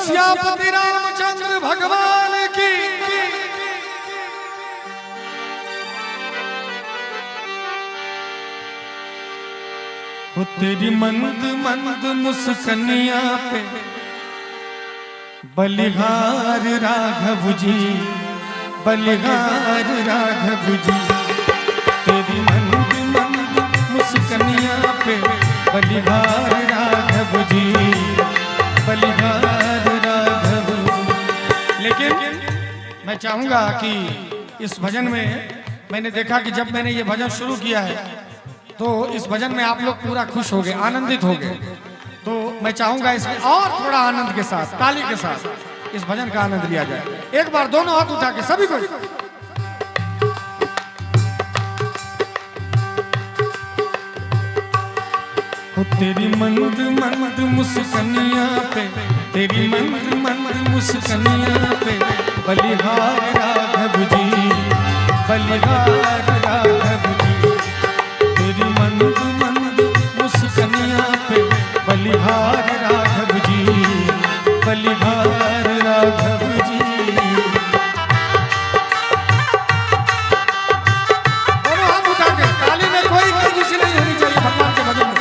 श्यामपति रामचंद्र भगवान की। वो तेरी मंद मंद मुस्कनिया पे बलिहार राघव जी, बलिहार राघव जी। तेरी मंद मंद मुस्कनिया पे बलिहार राघव जी, बलिहार राघव। लेकिन मैं चाहूंगा कि इस भजन में मैंने देखा कि जब मैंने ये भजन शुरू किया है तो इस भजन में आप लोग पूरा खुश हो गए, आनंदित हो गए। तो मैं चाहूंगा इसमें और थोड़ा आनंद के साथ, ताली के साथ इस भजन का आनंद लिया जाए। एक बार दोनों हाथ उठा के सभी को। तेरी मंद मंद मुस्कनिया पे, तेरी मंद मंद मुस्कनिया पे बलिहार राघव जी, बलिहार राघव जी। तेरी मंद मंद मुस्कनिया पे बलिहार राघव जी, बलिहार राघव जी। दोनों हाथ उठा के, ताली में कोई कंजूसी नहीं होनी चाहिए भगवान के भजन में।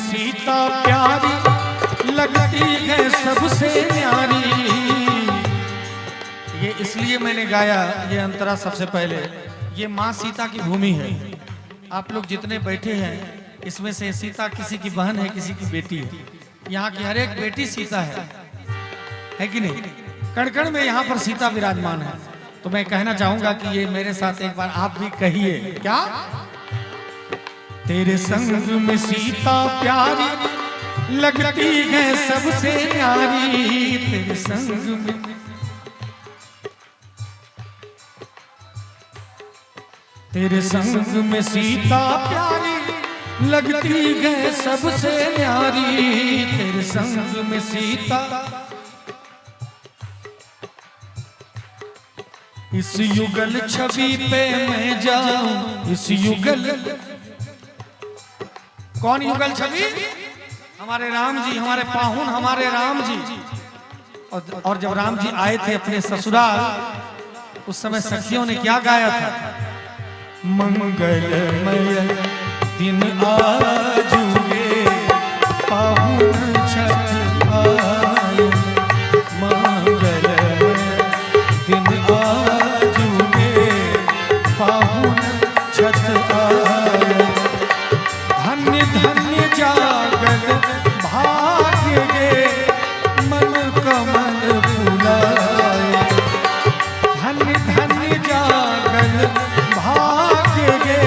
सीता प्यारी लगती है सबसे न्यारी। ये इसलिए मैंने गाया ये अंतरा सबसे पहले। ये माँ सीता की भूमि है। आप लोग जितने बैठे हैं इसमें से सीता किसी की बहन है, किसी की बेटी है। यहाँ की हर एक बेटी सीता है कि नहीं? कण कण में यहाँ पर सीता विराजमान है। तो मैं कहना चाहूंगा कि ये मेरे साथ एक बार आप भी कहिए। क्या? तेरे संग में सीता प्यारी लगती है सबसे न्यारी। तेरे संग में, तेरे संग में सीता प्यारी लगती है सबसे न्यारी। तेरे संग में सीता, इस युगल छवि पे मैं जाऊं, इस युगल। कौन युगल छवि? हमारे राम जी, हमारे पाहुन, हमारे राम जी। और जब राम जी आए थे अपने ससुराल, उस समय सखियों ने क्या गाया था? मंगलमय दिन आजुगे पाहुन छठ आए, मंगलमय दिन आजुगे पाहुन छठ आए। धन्य धन्य जागल भाग्य गे मन कमल फुलाए। धन्य धन्य जागल भाग्य गे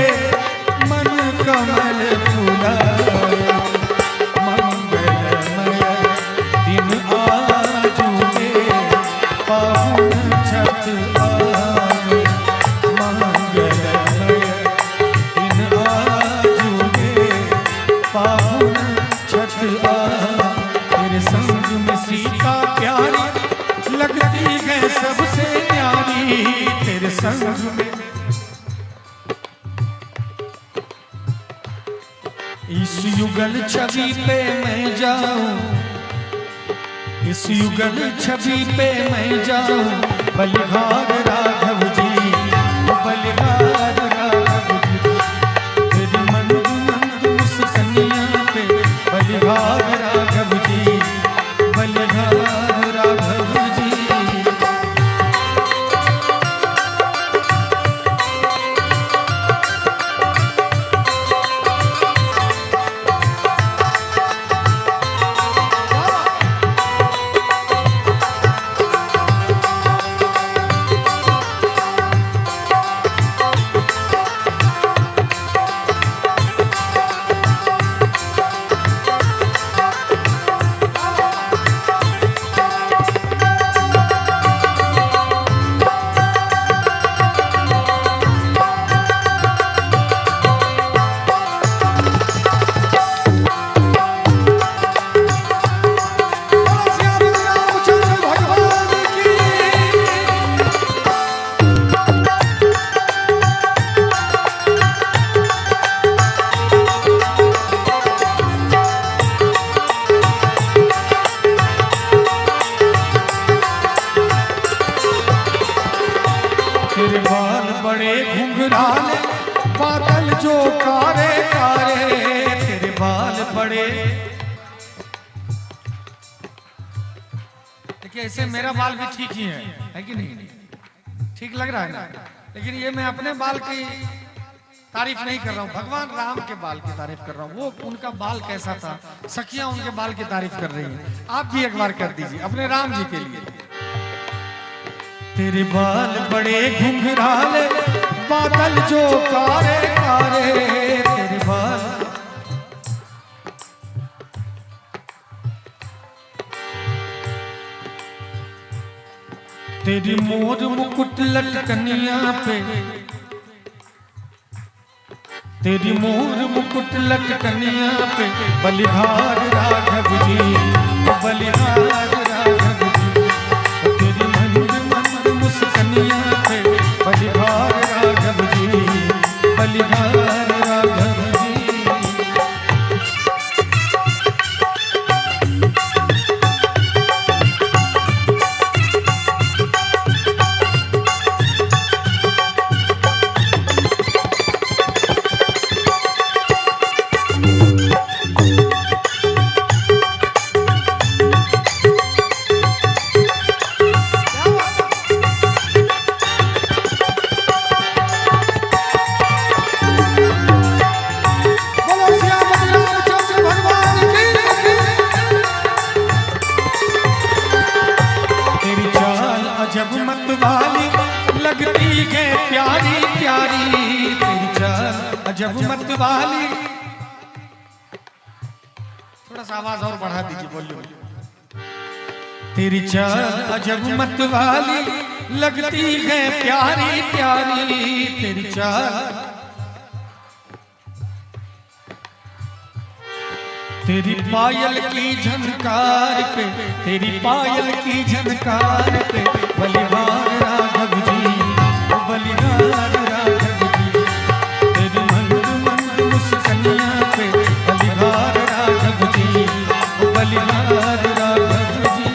मन कमल फुलाए। मंगलमय दिन आजुगे पाहुन छठ आए, मंगलमय दिन आजुगे पाहुन छठ आए। तेरे संग में सीता प्यारी लगती है सबसे न्यारी। तेरे संग में, इस युगल छवि पे मैं जाऊं, इस युगल छवि पे मैं जाऊं, बलिहार राघव जी, बलिहार राघव जी। तेरी मंद मंद मुस्कनिया पे बलिहार राघव जी, बलिहार राघव जी। घुंघराले बादल जो कारे कारे, तेरे बाल बड़े। देखिए ऐसे मेरा बाल भी ठीक ही है कि नहीं? ठीक लग रहा है ना? लेकिन ये मैं अपने बाल की तारीफ नहीं कर रहा हूँ, भगवान राम के बाल की तारीफ कर रहा हूँ। वो उनका बाल कैसा था, सखियां उनके बाल की तारीफ कर रही हैं। आप भी एक बार कर दीजिए अपने राम जी के लिए। तेरे बाल बड़े घुंघराले बादल जो कारे कारे, तेरे बाल। तेरी मोर मुकुट लटकनिया पे, तेरी मोर मुकुट लटकनिया पे, बलिहार राघव जी, बलिहार राघव जी। तेरी मंद मंद मुस्कनिया पे, बलिहार राघव जी, बलिहार राघव जी। जब मत वाली लगती है प्यारी प्यारी, तेरी चाल अजब मत वाली। थोड़ा सा आवाज और बढ़ा दीजिए, बोलिए। तेरी चाल अजब मत वाली लगती है प्यारी प्यारी, तेरी चाल। तेरी पायल की झनकार पे, तेरी पायल की झनकार पे, बलिहार राघव जी, बलिहार राघव जी। तेरी मंद मंद मुस्कनिया पे, बलिहार राघव जी, बलिहार राघव जी।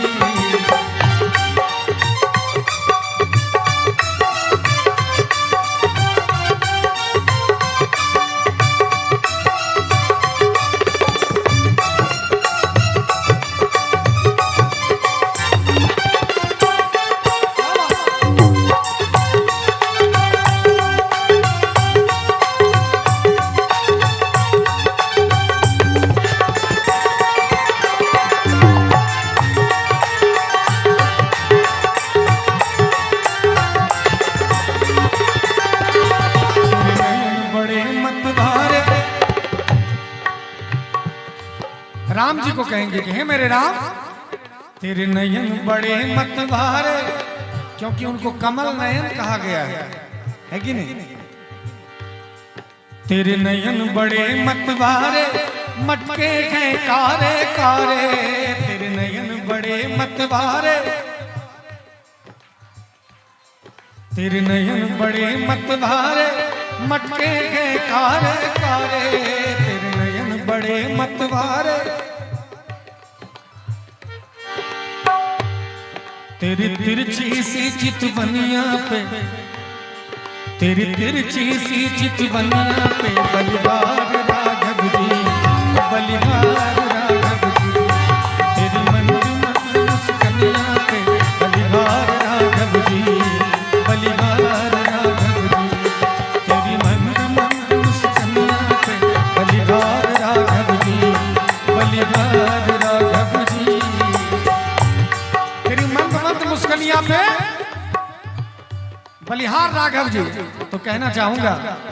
राम जी को कहेंगे कि हे मेरे राम, तेरे नयन बड़े मतवारे, क्योंकि उनको कमल नयन कहा गया है कि नहीं? तेरे नयन बड़े मतवारे, मटके हैं कारे कारे, तेरे नयन बड़े मतवारे, तेरे नयन बड़े मतवारे, मटके हैं कारे कारे, तेरे नयन बड़े मतवारे। तेरी तिरछी सी चितवनिया पे, तेरी तिरछी सी चितवनिया पे, बलिहार राघव जी, बलिहार राघव जी। तेरी मंद मंद मुस्कनिया पे, बलिहार राघव जी, बलिहार राघव जी। तेरी मंद मंद मुस्कनिया पे, बलिहार राघव जी, बलिहार राघव जी। तेरी मंद मंद मुस्कनिया पे, बलिहार राघव जी। तो कहना चाहूंगा